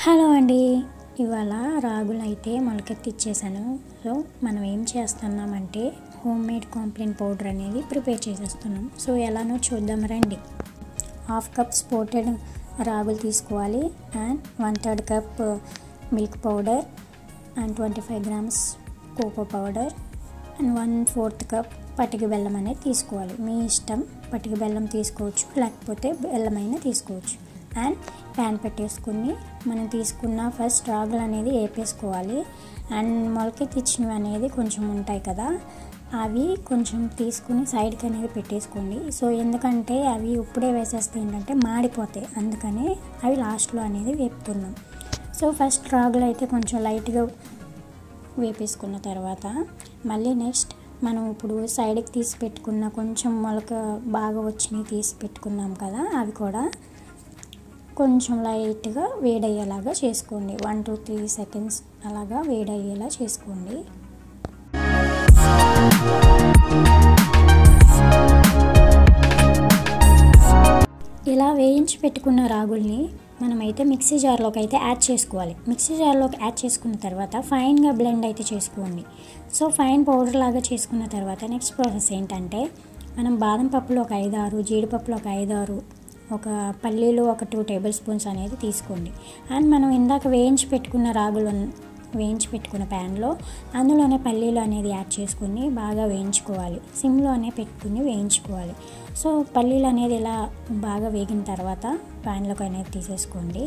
Hello అండి, ఇవాళ రాగులు అయితే మొలకెత్తిచ్చేసాను. సో మనం ఏం చేస్తున్నామంటే హోమ్ మేడ్ కాంప్లెయిన్ పౌడర్ అనేది ప్రిపేర్ చేసేస్తున్నాం. సో ఎలానో చూద్దాం రండి. 1/2 కప్ స్పోర్టెడ్ రాగులు తీసుకోవాలి and 1/3 cup milk powder and 25 grams cocoa powder and 1/4 cup పటిక బెల్లం అనేది తీసుకోవాలి. మీ ఇష్టం, పటిక బెల్లం తీసుకోవచ్చు లేకపోతే బెల్లమైనా తీసుకోవచ్చు. అండ్ ప్యాన్ పెట్టేసుకుని మనం తీసుకున్న ఫస్ట్ రాగులు అనేది వేపేసుకోవాలి. అండ్ మొలకెత్తిచ్చినవి అనేది కొంచెం ఉంటాయి కదా, అవి కొంచెం తీసుకుని సైడ్కి అనేది పెట్టేసుకోండి. సో ఎందుకంటే అవి ఇప్పుడే వేసేస్తే ఏంటంటే మాడిపోతాయి, అందుకని అవి లాస్ట్లో అనేది వేపుతున్నాం. సో ఫస్ట్ రాగులు అయితే కొంచెం లైట్గా వేపేసుకున్న తర్వాత మళ్ళీ నెక్స్ట్ మనం ఇప్పుడు సైడ్కి తీసి పెట్టుకున్న కొంచెం మొలక బాగా వచ్చినవి తీసి పెట్టుకున్నాం కదా, అవి కూడా కొంచెం లైట్గా వేడయ్యేలాగా చేసుకోండి. 1 to 3 సెకండ్స్ అలాగా వేడయ్యేలా చేసుకోండి. ఇలా వేయించి పెట్టుకున్న రాగుల్ని మనమైతే మిక్సీ జార్లోకి అయితే యాడ్ చేసుకోవాలి. మిక్సీ జార్లోకి యాడ్ చేసుకున్న తర్వాత ఫైన్గా బ్లెండ్ అయితే చేసుకోండి. సో ఫైన్ పౌడర్ లాగా చేసుకున్న తర్వాత నెక్స్ట్ ప్రాసెస్ ఏంటంటే మనం బాదం పప్పులు ఒక 5-6, జీడిపప్పులు ఒక 5-6, ఒక పల్లీలు ఒక 2 టేబుల్ స్పూన్స్ అనేది తీసుకోండి. అండ్ మనం ఇందాక వేయించి పెట్టుకున్న రాగులు వేయించి పెట్టుకున్న ప్యాన్లో అందులోనే పల్లీలు అనేది యాడ్ చేసుకుని బాగా వేయించుకోవాలి. సిమ్లోనే పెట్టుకుని వేయించుకోవాలి. సో పల్లీలు అనేది ఇలా బాగా వేగిన తర్వాత ప్యాన్లోకి అనేది తీసేసుకోండి.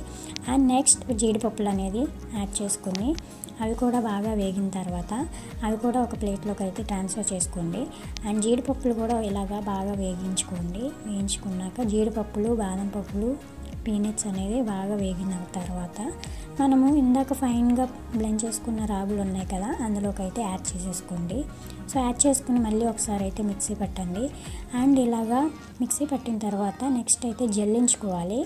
అండ్ నెక్స్ట్ జీడిపప్పులు అనేది యాడ్ చేసుకుని అవి కూడా బాగా వేగిన తర్వాత అవి కూడా ఒక ప్లేట్లోకి అయితే ట్రాన్స్ఫర్ చేసుకోండి. అండ్ జీడిపప్పులు కూడా ఇలాగా బాగా వేయించుకున్నాక జీడిపప్పులు, బాదం పప్పులు, పీనట్స్ అనేది బాగా వేగిన తర్వాత మనము ఇందాక ఫైన్గా బ్లెండ్ చేసుకున్న రాగులు ఉన్నాయి కదా, అందులోకి అయితే యాడ్ చేసేసుకోండి. సో యాడ్ చేసుకుని మళ్ళీ ఒకసారి అయితే మిక్సీ పట్టండి. అండ్ ఇలాగా మిక్సీ పట్టిన తర్వాత నెక్స్ట్ అయితే జల్లించుకోవాలి.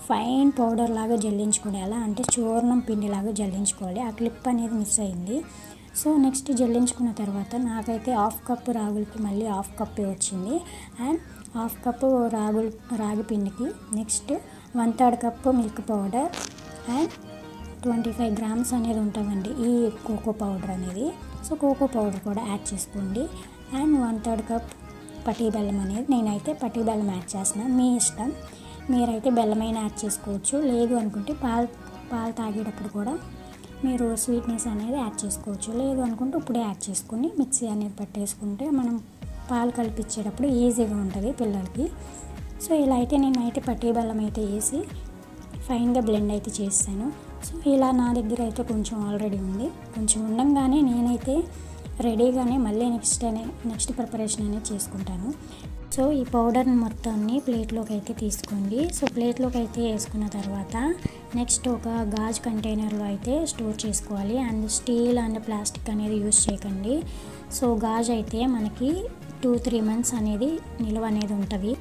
ఫైన్ పౌడర్ లాగా జల్లించుకోండి. ఎలా అంటే చూర్ణం పిండిలాగా జల్లించుకోవాలి. ఆ క్లిప్ అనేది మిస్ అయింది. సో నెక్స్ట్ జల్లించుకున్న తర్వాత నాకైతే 1/2 కప్ రాగులకి మళ్ళీ 1/2 కప్ వచ్చింది. అండ్ 1/2 కప్ రాగి పిండికి next 1/3 cup milk powder and 25 grams అనేది ఉంటుందండి ఈ కోకో పౌడర్ అనేది. సో కోకో పౌడర్ కూడా యాడ్ చేసుకోండి. అండ్ 1/3 కప్ పటిక బెల్లం అనేది, నేనైతే పటిక బెల్లం యాడ్ చేస్తున్నాను. మీ ఇష్టం, మీరైతే బెల్లమైనా యాడ్ చేసుకోవచ్చు. లేదు అనుకుంటే పాలు తాగేటప్పుడు కూడా మీరు స్వీట్నెస్ అనేది యాడ్ చేసుకోవచ్చు. లేదు అనుకుంటే ఇప్పుడే యాడ్ చేసుకుని మిక్సీ అనేది పట్టేసుకుంటే మనం పాలు కలిపించేటప్పుడు ఈజీగా ఉంటుంది పిల్లలకి. సో ఇలా అయితే నేనైతే పటిక బెల్లం అయితే వేసి ఫైన్గా బ్లెండ్ అయితే చేస్తాను. సో ఇలా నా దగ్గర అయితే కొంచెం ఆల్రెడీ ఉంది. కొంచెం ఉండగానే నేనైతే రెడీగానే మళ్ళీ నెక్స్ట్ ప్రిపరేషన్ అనేది చేసుకుంటాను. సో ఈ పౌడర్ని మొత్తాన్ని ప్లేట్లోకి అయితే తీసుకోండి. సో ప్లేట్లోకి అయితే వేసుకున్న తర్వాత నెక్స్ట్ ఒక గాజు కంటైనర్లో అయితే స్టోర్ చేసుకోవాలి. అండ్ స్టీల్ అండ్ ప్లాస్టిక్ అనేది యూజ్ చేయకండి. సో గాజు అయితే మనకి 2-3 మంత్స్ అనేది నిల్వ అనేది ఉంటుంది.